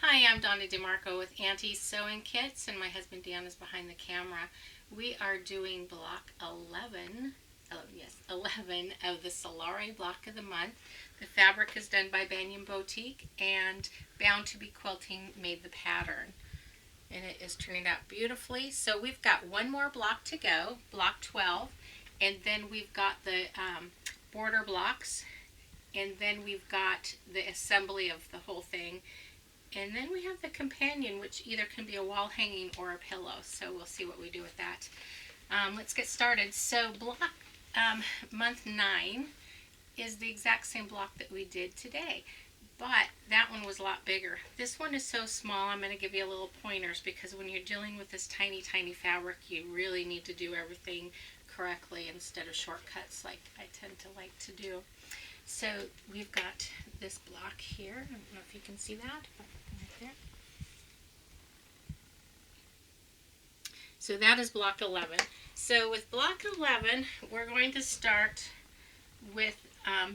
Hi, I'm Donna DeMarco with Aunties Sewing Kits, and my husband Dan is behind the camera. We are doing block 11, yes, 11 of the Solare Block of the month. The fabric is done by Banyan Batiks, and Bound To Be Quilting made the pattern. And it is turning out beautifully. So we've got one more block to go, block 12, and then we've got the border blocks, and then we've got the assembly of the whole thing. And then we have the companion, which either can be a wall hanging or a pillow. So we'll see what we do with that. Let's get started. So block month 9 is the exact same block that we did today. But that one was a lot bigger. This one is so small, I'm going to give you a little pointers because when you're dealing with this tiny, tiny fabric, you really need to do everything correctly instead of shortcuts like I tend to like to do. So we've got this block here. I don't know if you can see that, but right there. So that is block 11. So with block 11, we're going to start with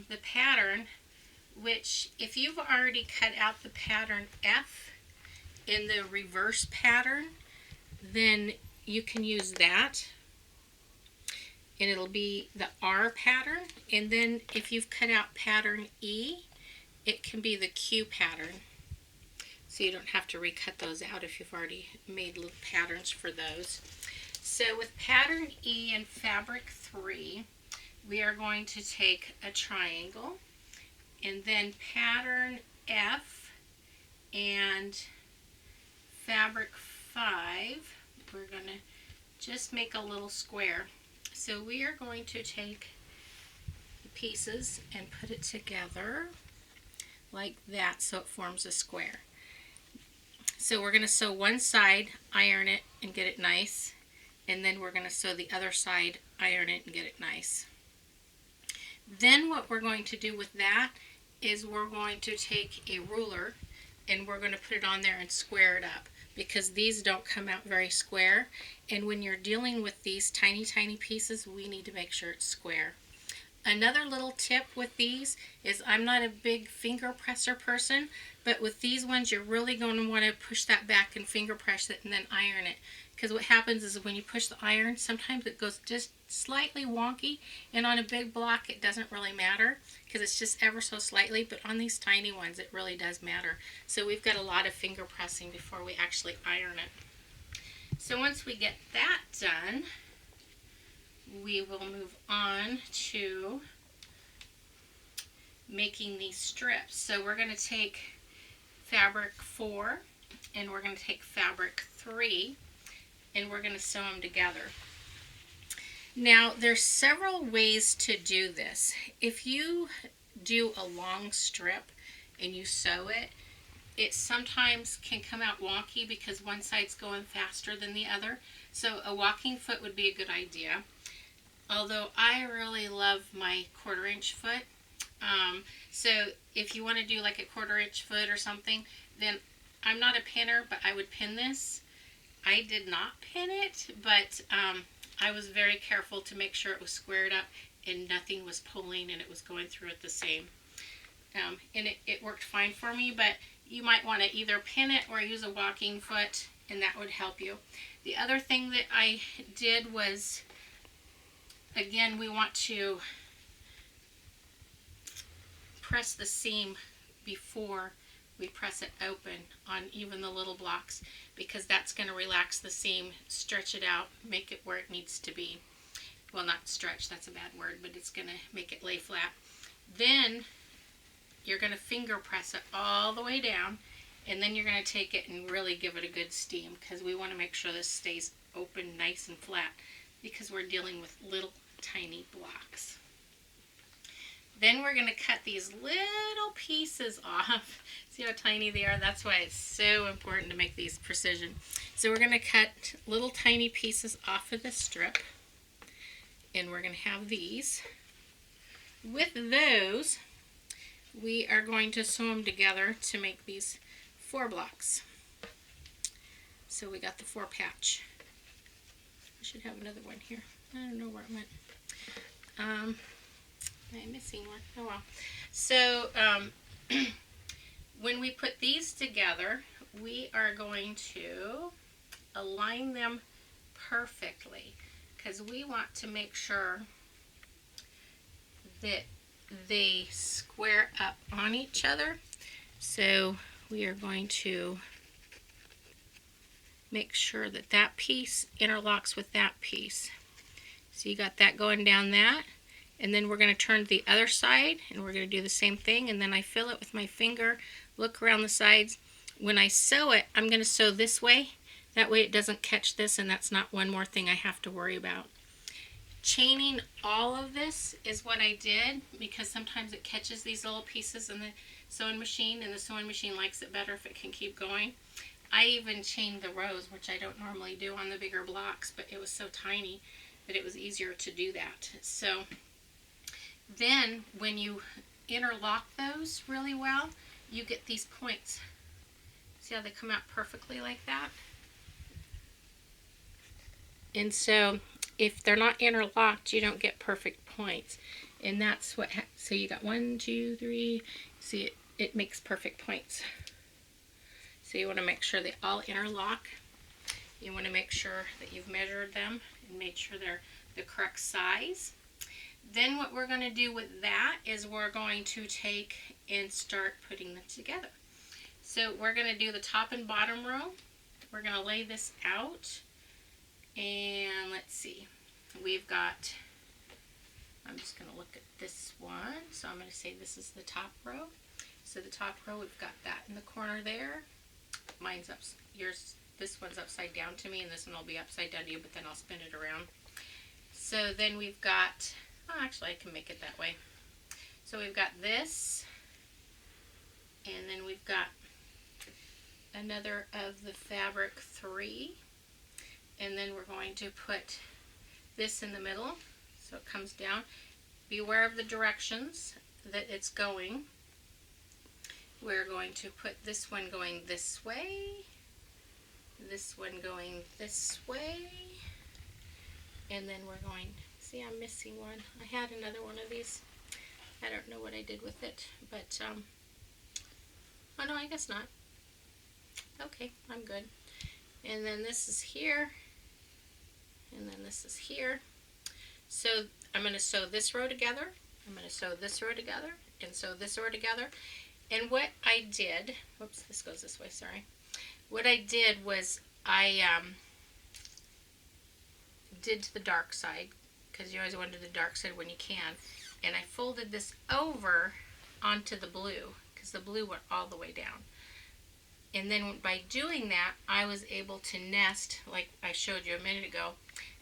the pattern, which if you've already cut out the pattern F in the reverse pattern, then you can use that. And it'll be the R pattern. And then if you've cut out pattern E, it can be the Q pattern. So you don't have to recut those out if you've already made little patterns for those. So with pattern E and fabric 3, we are going to take a triangle, and then pattern F and fabric 5, we're going to just make a little square. So we are going to take the pieces and put it together like that so it forms a square. So we're going to sew one side, iron it, and get it nice. And then we're going to sew the other side, iron it, and get it nice. Then what we're going to do with that is we're going to take a ruler and we're going to put it on there and square it up, because these don't come out very square, and when you're dealing with these tiny, tiny pieces, we need to make sure it's square. Another little tip with these is I'm not a big finger presser person, but with these ones you're really going to want to push that back and finger press it and then iron it, because what happens is when you push the iron, sometimes it goes just slightly wonky, and on a big block it doesn't really matter because it's just ever so slightly, but on these tiny ones it really does matter. So we've got a lot of finger pressing before we actually iron it. So once we get that done, we will move on to making these strips. So we're going to take fabric 4 and we're going to take fabric 3 and we're going to sew them together. Now there's several ways to do this. If you do a long strip and you sew it, it sometimes can come out wonky because one side's going faster than the other. So a walking foot would be a good idea. Although I really love my 1/4 inch foot. So if you want to do like a 1/4 inch foot or something, then I'm not a pinner, but I would pin this. I did not pin it, but I was very careful to make sure it was squared up and nothing was pulling and it was going through it the same. And it worked fine for me, but you might want to either pin it or use a walking foot, and that would help you. The other thing that I did was, again, we want to press the seam before we press it open on even the little blocks, because that's going to relax the seam, stretch it out, make it where it needs to be. Well, not stretch, that's a bad word, but it's going to make it lay flat. Then you're going to finger press it all the way down, and then you're going to take it and really give it a good steam, because we want to make sure this stays open, nice and flat, because we're dealing with little tiny blocks. Then we're going to cut these little pieces off. See how tiny they are? That's why it's so important to make these precision. So we're going to cut little tiny pieces off of the strip, and we're going to have these. With those, we are going to sew them together to make these 4 blocks. So we got the 4 patch. I should have another one here. I don't know where it went. I'm missing one. Oh well. So when we put these together, we are going to align them perfectly because we want to make sure that they square up on each other. So we are going to make sure that that piece interlocks with that piece. So you got that going down that, and then we're going to turn to the other side and we're going to do the same thing, and then I fill it with my finger, look around the sides. When I sew it, I'm going to sew this way. That way it doesn't catch this, and that's not one more thing I have to worry about. Chaining all of this is what I did because sometimes it catches these little pieces in the sewing machine, and the sewing machine likes it better if it can keep going. I even chained the rows, which I don't normally do on the bigger blocks, but it was so tiny that it was easier to do that. So then when you interlock those really well, you get these points. See how they come out perfectly like that? And so if they're not interlocked, you don't get perfect points. And that's what, so you got 1, 2, 3, see it makes perfect points. So you want to make sure they all interlock. You want to make sure that you've measured them and made sure they're the correct size. Then what we're going to do with that is we're going to take and start putting them together. So we're going to do the top and bottom row. We're going to lay this out. And let's see. We've got, I'm just going to look at this one. So I'm going to say this is the top row. So the top row, we've got that in the corner there. Mine's up, yours, this one's upside down to me, and this one will be upside down to you, but then I'll spin it around. So then we've got, oh, actually I can make it that way. So we've got this, and then we've got another of the fabric 3, and then we're going to put this in the middle, so it comes down. Beware of the directions that it's going. We're going to put this one going this way, this one going this way, and then we're going, see, I'm missing one. I had another one of these. I don't know what I did with it, but, oh no, I guess not. Okay, I'm good. And then this is here, and then this is here. So I'm going to sew this row together, I'm going to sew this row together, and sew this row together. And what I did, whoops, this goes this way, sorry. What I did was I did to the dark side, because you always want to do the dark side when you can. And I folded this over onto the blue, because the blue went all the way down. And then by doing that, I was able to nest, like I showed you a minute ago,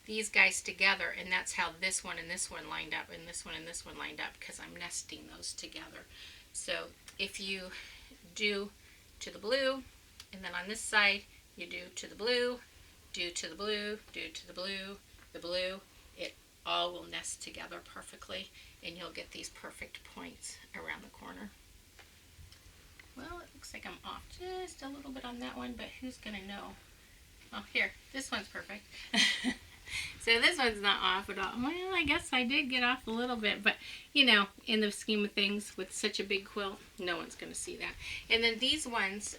these guys together. And that's how this one and this one lined up, and this one and this one lined up, because I'm nesting those together. So if you do to the blue, and then on this side, you do to the blue, do to the blue, do to the blue, it all will nest together perfectly, and you'll get these perfect points around the corner. Well, it looks like I'm off just a little bit on that one, but who's going to know? Oh, here, this one's perfect. So this one's not off at all. Well, I guess I did get off a little bit, but you know, in the scheme of things, with such a big quilt, no one's going to see that. And then these ones,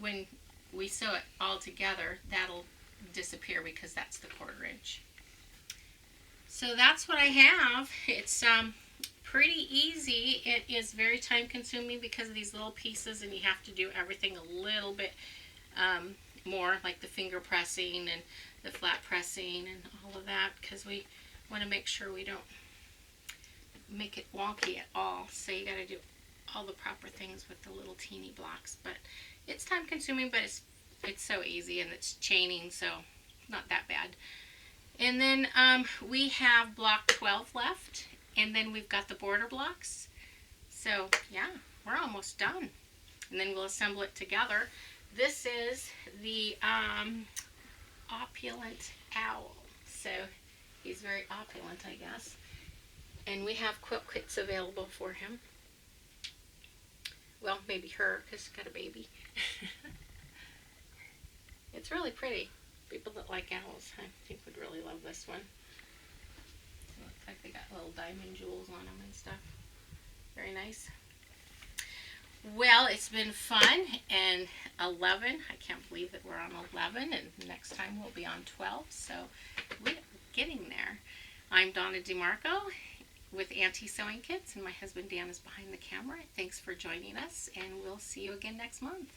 when we sew it all together, that'll disappear because that's the 1/4 inch. So that's what I have. It's pretty easy. It is very time consuming because of these little pieces, and you have to do everything a little bit more, like the finger pressing and the flat pressing and all of that, because we want to make sure we don't make it wonky at all. So you got to do all the proper things with the little teeny blocks. But it's time consuming, but it's so easy, and it's chaining, so not that bad. And then we have block 12 left, and then we've got the border blocks. So yeah, we're almost done. And then we'll assemble it together. This is the opulent owl. So he's very opulent, I guess. And we have quilt kits available for him. Well, maybe her, because she's got a baby. It's really pretty. People that like owls, I think, would really love this one. It looks like they got little diamond jewels on them and stuff. Very nice. Well, it's been fun, and 11, I can't believe that we're on 11, and next time we'll be on 12, so we're getting there. I'm Donna DeMarco with Aunties Sewing Kits, and my husband Dan is behind the camera. Thanks for joining us, and we'll see you again next month.